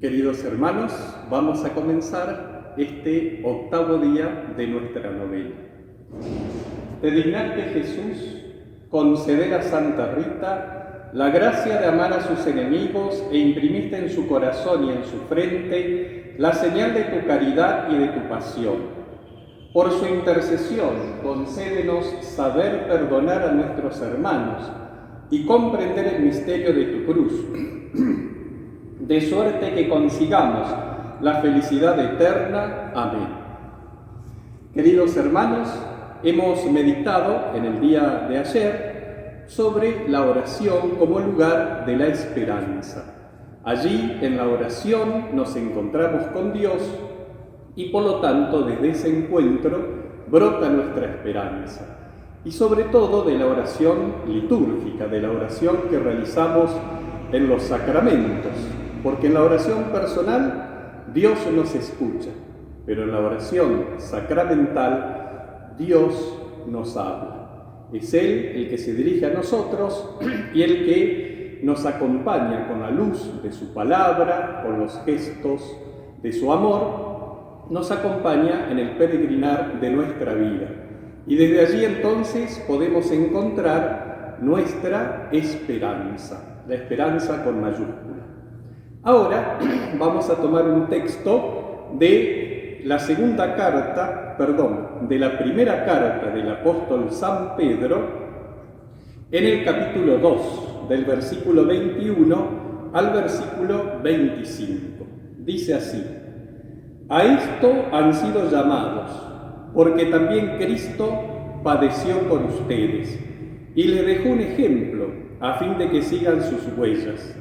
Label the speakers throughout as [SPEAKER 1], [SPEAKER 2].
[SPEAKER 1] Queridos hermanos, vamos a comenzar este octavo día de nuestra novena. Te dignaste, Jesús, conceder a Santa Rita la gracia de amar a sus enemigos e imprimiste en su corazón y en su frente la señal de tu caridad y de tu pasión. Por su intercesión, concédenos saber perdonar a nuestros hermanos y comprender el misterio de tu cruz, de suerte que consigamos la felicidad eterna. Amén. Queridos hermanos, hemos meditado en el día de ayer sobre la oración como lugar de la esperanza. Allí, en la oración, nos encontramos con Dios y, por lo tanto, desde ese encuentro brota nuestra esperanza. Y sobre todo de la oración litúrgica, de la oración que realizamos en los sacramentos. Porque en la oración personal Dios nos escucha, pero en la oración sacramental Dios nos habla. Es Él el que se dirige a nosotros y el que nos acompaña con la luz de su palabra, con los gestos de su amor, nos acompaña en el peregrinar de nuestra vida. Y desde allí entonces podemos encontrar nuestra esperanza, la esperanza con mayúscula. Ahora vamos a tomar un texto de la primera carta del apóstol San Pedro, en el capítulo 2, del versículo 21 al versículo 25. Dice así: A esto han sido llamados, porque también Cristo padeció por ustedes, y les dejó un ejemplo, a fin de que sigan sus huellas.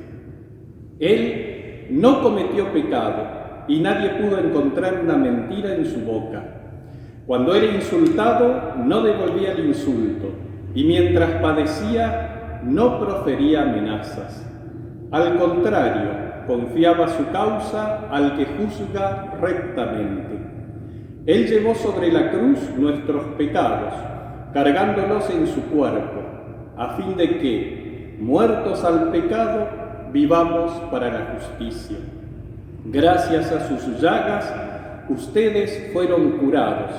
[SPEAKER 1] Él no cometió pecado, y nadie pudo encontrar una mentira en su boca. Cuando era insultado, no devolvía el insulto, y mientras padecía, no profería amenazas. Al contrario, confiaba su causa al que juzga rectamente. Él llevó sobre la cruz nuestros pecados, cargándolos en su cuerpo, a fin de que, muertos al pecado, vivamos para la justicia. Gracias a sus llagas, ustedes fueron curados,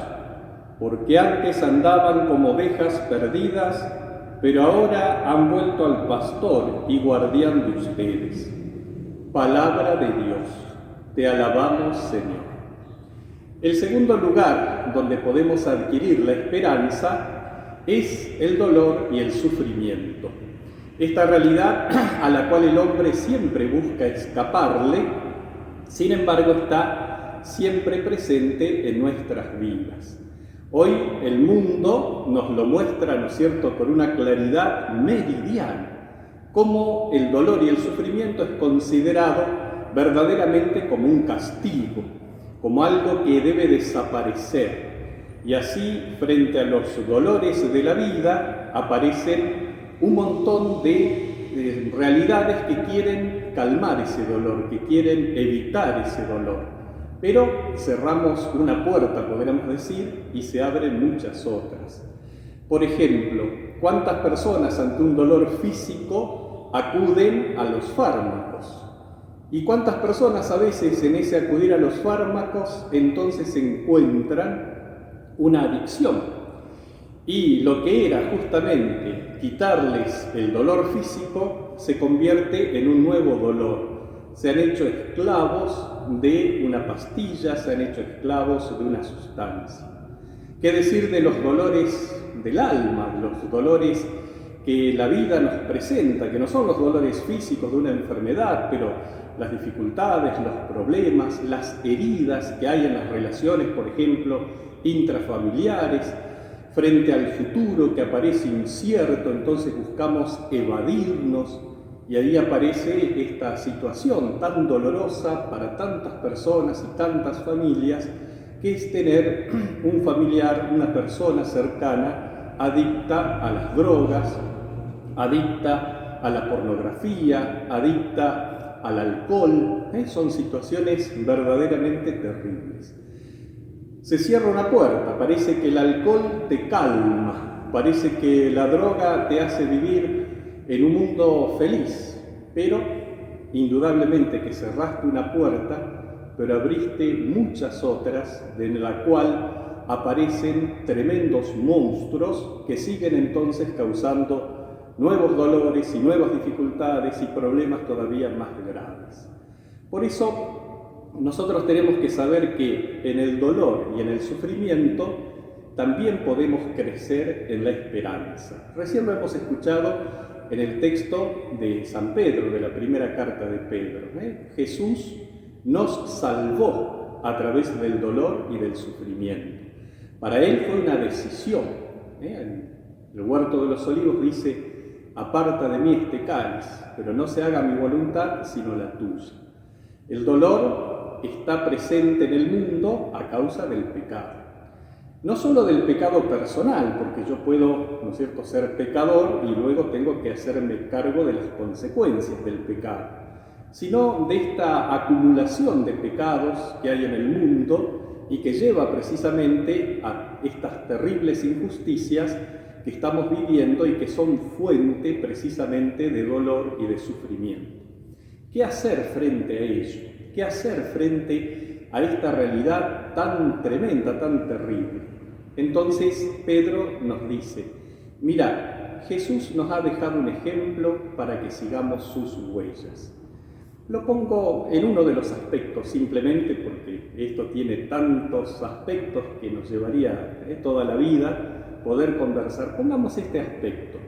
[SPEAKER 1] porque antes andaban como ovejas perdidas, pero ahora han vuelto al pastor y guardián de ustedes. Palabra de Dios, te alabamos, Señor. El segundo lugar donde podemos adquirir la esperanza es el dolor y el sufrimiento. Esta realidad a la cual el hombre siempre busca escaparle, sin embargo, está siempre presente en nuestras vidas. Hoy el mundo nos lo muestra, ¿no es cierto?, con una claridad meridiana, cómo el dolor y el sufrimiento es considerado verdaderamente como un castigo, como algo que debe desaparecer. Y así, frente a los dolores de la vida, aparecen un montón de realidades que quieren calmar ese dolor, que quieren evitar ese dolor. Pero cerramos una puerta, podríamos decir, y se abren muchas otras. Por ejemplo, ¿cuántas personas ante un dolor físico acuden a los fármacos? ¿Y cuántas personas a veces en ese acudir a los fármacos entonces encuentran una adicción? Y lo que era justamente quitarles el dolor físico se convierte en un nuevo dolor. Se han hecho esclavos de una pastilla, se han hecho esclavos de una sustancia. ¿Qué decir de los dolores del alma, los dolores que la vida nos presenta, que no son los dolores físicos de una enfermedad, pero las dificultades, los problemas, las heridas que hay en las relaciones, por ejemplo, intrafamiliares? Frente al futuro que aparece incierto, entonces buscamos evadirnos y ahí aparece esta situación tan dolorosa para tantas personas y tantas familias, que es tener un familiar, una persona cercana, adicta a las drogas, adicta a la pornografía, adicta al alcohol. Son situaciones verdaderamente terribles. Se cierra una puerta, parece que el alcohol te calma, parece que la droga te hace vivir en un mundo feliz, pero indudablemente que cerraste una puerta, pero abriste muchas otras, en la cual aparecen tremendos monstruos que siguen entonces causando nuevos dolores y nuevas dificultades y problemas todavía más graves. Por eso nosotros tenemos que saber que en el dolor y en el sufrimiento también podemos crecer en la esperanza. Recién lo hemos escuchado en el texto de San Pedro, de la primera carta de Pedro. Jesús nos salvó a través del dolor y del sufrimiento. Para él fue una decisión. En el Huerto de los Olivos dice: aparta de mí este cáliz, pero no se haga mi voluntad sino la tuya. El dolor está presente en el mundo a causa del pecado. No solo del pecado personal, porque yo puedo, ¿no es cierto?, ser pecador y luego tengo que hacerme cargo de las consecuencias del pecado, sino de esta acumulación de pecados que hay en el mundo y que lleva precisamente a estas terribles injusticias que estamos viviendo y que son fuente precisamente de dolor y de sufrimiento. ¿Qué hacer frente a ello? ¿Qué hacer frente a esta realidad tan tremenda, tan terrible? Entonces Pedro nos dice: mira, Jesús nos ha dejado un ejemplo para que sigamos sus huellas. Lo pongo en uno de los aspectos, simplemente porque esto tiene tantos aspectos que nos llevaría toda la vida poder conversar. Pongamos este aspecto: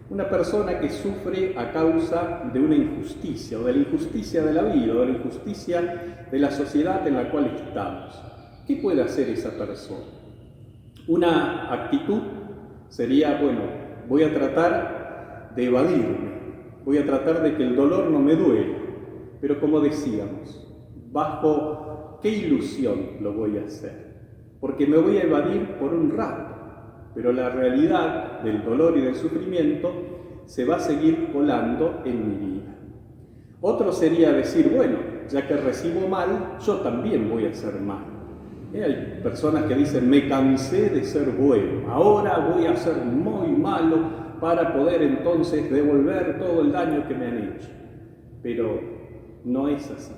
[SPEAKER 1] una persona que sufre a causa de una injusticia, o de la injusticia de la vida, o de la injusticia de la sociedad en la cual estamos. ¿Qué puede hacer esa persona? Una actitud sería: bueno, voy a tratar de evadirme, voy a tratar de que el dolor no me duele, pero como decíamos, ¿bajo qué ilusión lo voy a hacer? Porque me voy a evadir por un rato, pero la realidad del dolor y del sufrimiento se va a seguir colando en mi vida. Otro sería decir: bueno, ya que recibo mal, yo también voy a hacer mal. Hay personas que dicen: me cansé de ser bueno, ahora voy a ser muy malo para poder entonces devolver todo el daño que me han hecho. Pero no es así.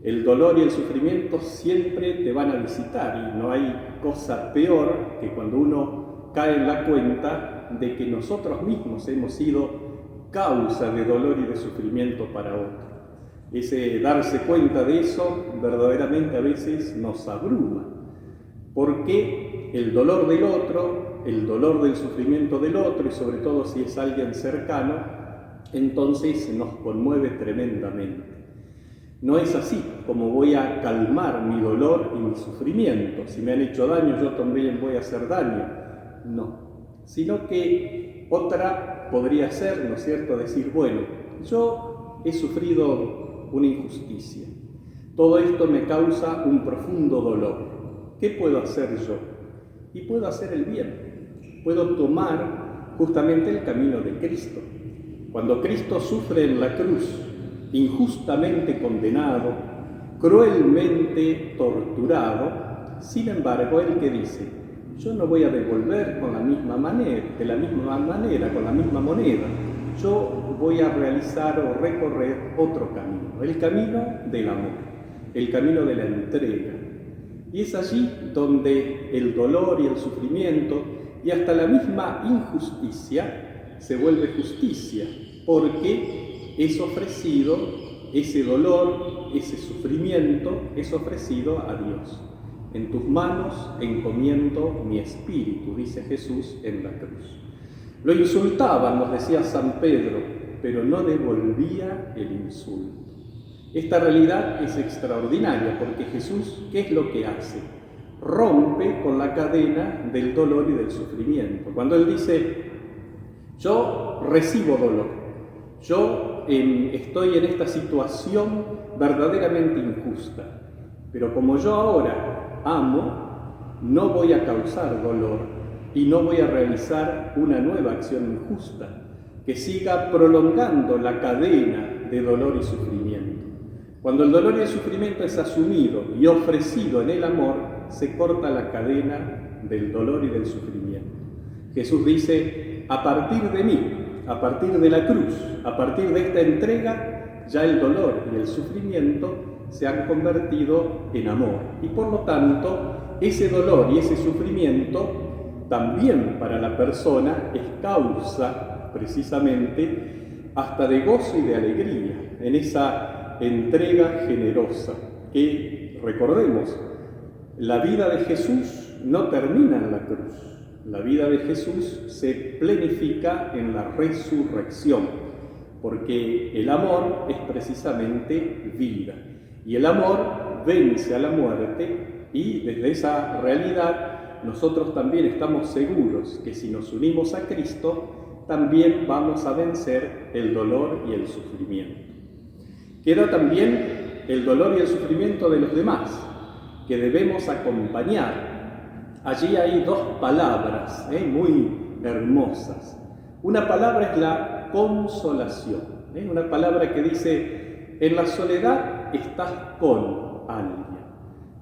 [SPEAKER 1] El dolor y el sufrimiento siempre te van a visitar, y no hay cosa peor que cuando uno cae en la cuenta de que nosotros mismos hemos sido causa de dolor y de sufrimiento para otro. Ese darse cuenta de eso verdaderamente a veces nos abruma, porque el dolor del otro, el dolor del sufrimiento del otro, y sobre todo si es alguien cercano, entonces nos conmueve tremendamente. No es así como voy a calmar mi dolor y mi sufrimiento. Si me han hecho daño, yo también voy a hacer daño. No, sino que otra podría ser, ¿no es cierto?, decir: bueno, yo he sufrido una injusticia. Todo esto me causa un profundo dolor. ¿Qué puedo hacer yo? Y puedo hacer el bien. Puedo tomar justamente el camino de Cristo. Cuando Cristo sufre en la cruz, injustamente condenado, cruelmente torturado, sin embargo, ¿él qué dice? Yo no voy a devolver con la misma manera, con la misma moneda. Yo voy a realizar o recorrer otro camino, el camino del amor, el camino de la entrega. Y es allí donde el dolor y el sufrimiento y hasta la misma injusticia se vuelve justicia, porque es ofrecido ese dolor, ese sufrimiento, es ofrecido a Dios. En tus manos encomiendo mi espíritu, dice Jesús en la cruz. Lo insultaban, nos decía San Pedro, pero no devolvía el insulto. Esta realidad es extraordinaria porque Jesús, ¿qué es lo que hace? Rompe con la cadena del dolor y del sufrimiento. Cuando Él dice: yo recibo dolor, yo estoy en esta situación verdaderamente injusta, pero como yo ahora amo, no voy a causar dolor y no voy a realizar una nueva acción injusta que siga prolongando la cadena de dolor y sufrimiento. Cuando el dolor y el sufrimiento es asumido y ofrecido en el amor, se corta la cadena del dolor y del sufrimiento. Jesús dice: a partir de mí, a partir de la cruz, a partir de esta entrega, ya el dolor y el sufrimiento se han convertido en amor. Y por lo tanto, ese dolor y ese sufrimiento también para la persona es causa, precisamente, hasta de gozo y de alegría, en esa entrega generosa, que, recordemos, la vida de Jesús no termina en la cruz. La vida de Jesús se plenifica en la resurrección, porque el amor es precisamente vida. Y el amor vence a la muerte, y desde esa realidad nosotros también estamos seguros que si nos unimos a Cristo, también vamos a vencer el dolor y el sufrimiento. Queda también el dolor y el sufrimiento de los demás, que debemos acompañar. Allí hay dos palabras muy hermosas. Una palabra es la consolación, una palabra que dice: en la soledad estás con alguien.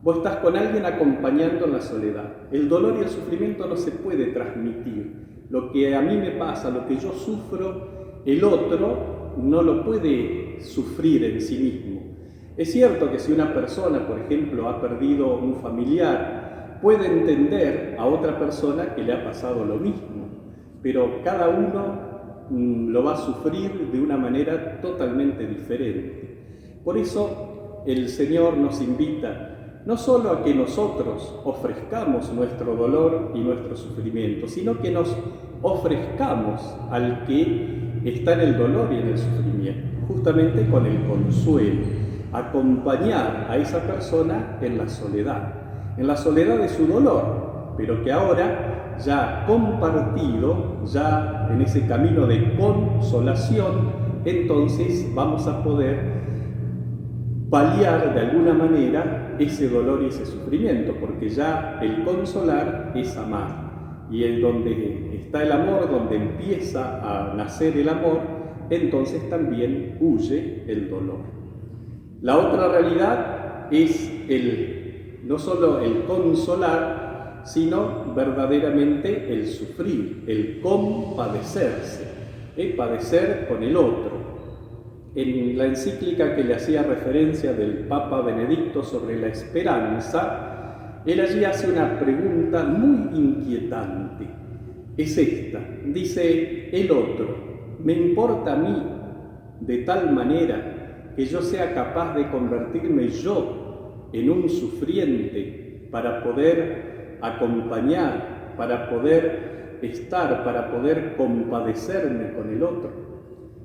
[SPEAKER 1] Vos estás con alguien acompañando en la soledad. El dolor y el sufrimiento no se puede transmitir. Lo que a mí me pasa, lo que yo sufro, el otro no lo puede sufrir en sí mismo. Es cierto que si una persona, por ejemplo, ha perdido un familiar, puede entender a otra persona que le ha pasado lo mismo, pero cada uno lo va a sufrir de una manera totalmente diferente. Por eso el Señor nos invita no solo a que nosotros ofrezcamos nuestro dolor y nuestro sufrimiento, sino que nos ofrezcamos al que está en el dolor y en el sufrimiento, justamente con el consuelo, acompañar a esa persona en la soledad de su dolor, pero que ahora, ya compartido, ya en ese camino de consolación, entonces vamos a poder paliar de alguna manera ese dolor y ese sufrimiento, porque ya el consolar es amar, y en donde está el amor, donde empieza a nacer el amor, entonces también huye el dolor. La otra realidad es no solo el consolar, sino verdaderamente el sufrir, el compadecerse, padecer con el otro. En la encíclica que le hacía referencia del Papa Benedicto sobre la esperanza, él allí hace una pregunta muy inquietante. Es esta, dice: el otro, ¿me importa a mí de tal manera que yo sea capaz de convertirme yo en un sufriente para poder acompañar, para poder estar, para poder compadecerme con el otro?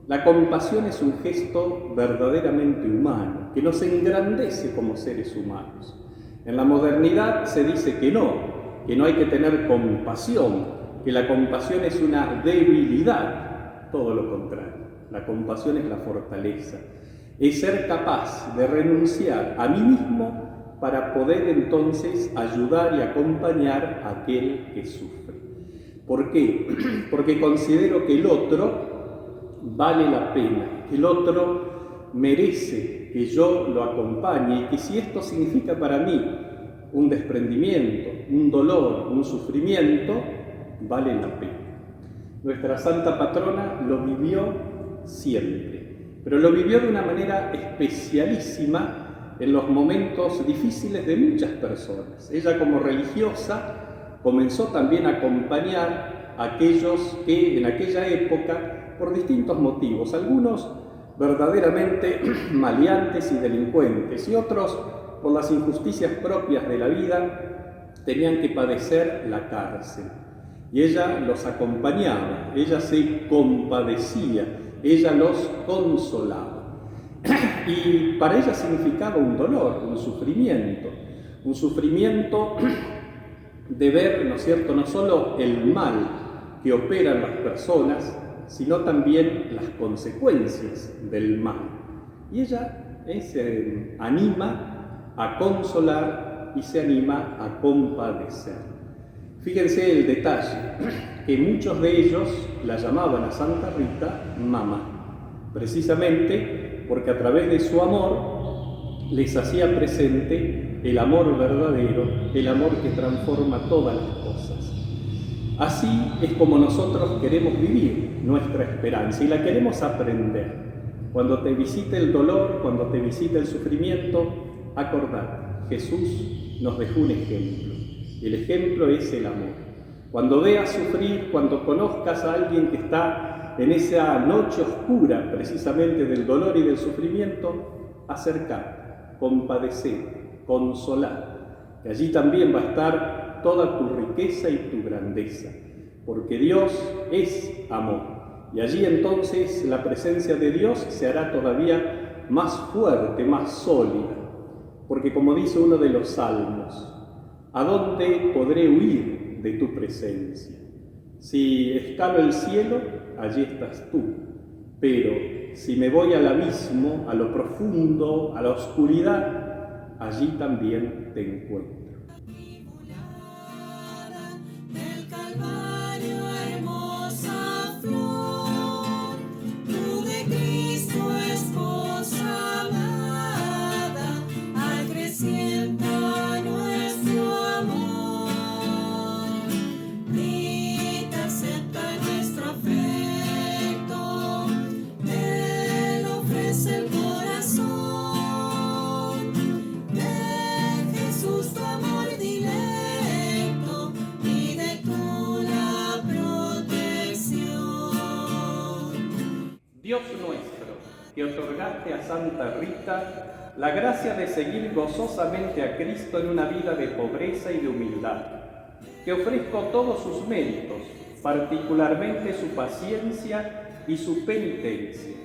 [SPEAKER 1] La compasión es un gesto verdaderamente humano, que nos engrandece como seres humanos. En la modernidad se dice que no hay que tener compasión, que la compasión es una debilidad. Todo lo contrario, la compasión es la fortaleza. Es ser capaz de renunciar a mí mismo para poder entonces ayudar y acompañar a aquel que sufre. ¿Por qué? Porque considero que el otro vale la pena, que el otro merece que yo lo acompañe, y que si esto significa para mí un desprendimiento, un dolor, un sufrimiento, vale la pena. Nuestra Santa Patrona lo vivió siempre, pero lo vivió de una manera especialísima en los momentos difíciles de muchas personas. Ella, como religiosa, comenzó también a acompañar a aquellos que en aquella época, por distintos motivos, algunos verdaderamente maleantes y delincuentes, y otros, por las injusticias propias de la vida, tenían que padecer la cárcel. Y ella los acompañaba, ella se compadecía, ella los consolaba. Y para ella significaba un dolor, un sufrimiento de ver, ¿no es cierto?, no solo el mal que operan las personas, sino también las consecuencias del mal. Y ella se anima a consolar y se anima a compadecer. Fíjense el detalle, que muchos de ellos la llamaban a Santa Rita mamá, precisamente porque a través de su amor les hacía presente el amor verdadero, el amor que transforma todas las cosas. Así es como nosotros queremos vivir nuestra esperanza y la queremos aprender. Cuando te visite el dolor, cuando te visite el sufrimiento, acordate, Jesús nos dejó un ejemplo. Y el ejemplo es el amor. Cuando veas sufrir, cuando conozcas a alguien que está en esa noche oscura, precisamente del dolor y del sufrimiento, acercate, compadecete, consolá, que allí también va a estar toda tu riqueza y tu grandeza, porque Dios es amor. Y allí entonces la presencia de Dios se hará todavía más fuerte, más sólida, porque como dice uno de los salmos, ¿a dónde podré huir de tu presencia? Si escalo el cielo, allí estás tú, pero si me voy al abismo, a lo profundo, a la oscuridad, allí también te encuentro. Dios nuestro, que otorgaste a Santa Rita la gracia de seguir gozosamente a Cristo en una vida de pobreza y de humildad, que ofrezco todos sus méritos, particularmente su paciencia y su penitencia.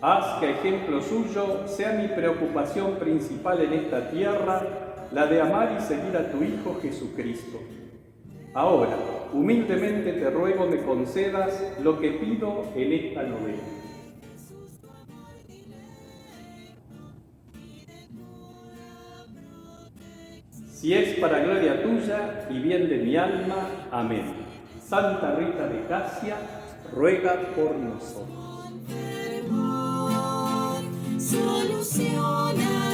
[SPEAKER 1] Haz que, a ejemplo suyo, sea mi preocupación principal en esta tierra la de amar y seguir a tu Hijo Jesucristo. Ahora, humildemente te ruego me concedas lo que pido en esta novena. Si es para gloria tuya y bien de mi alma. Amén. Santa Rita de Casia, ruega por nosotros.
[SPEAKER 2] Soluciona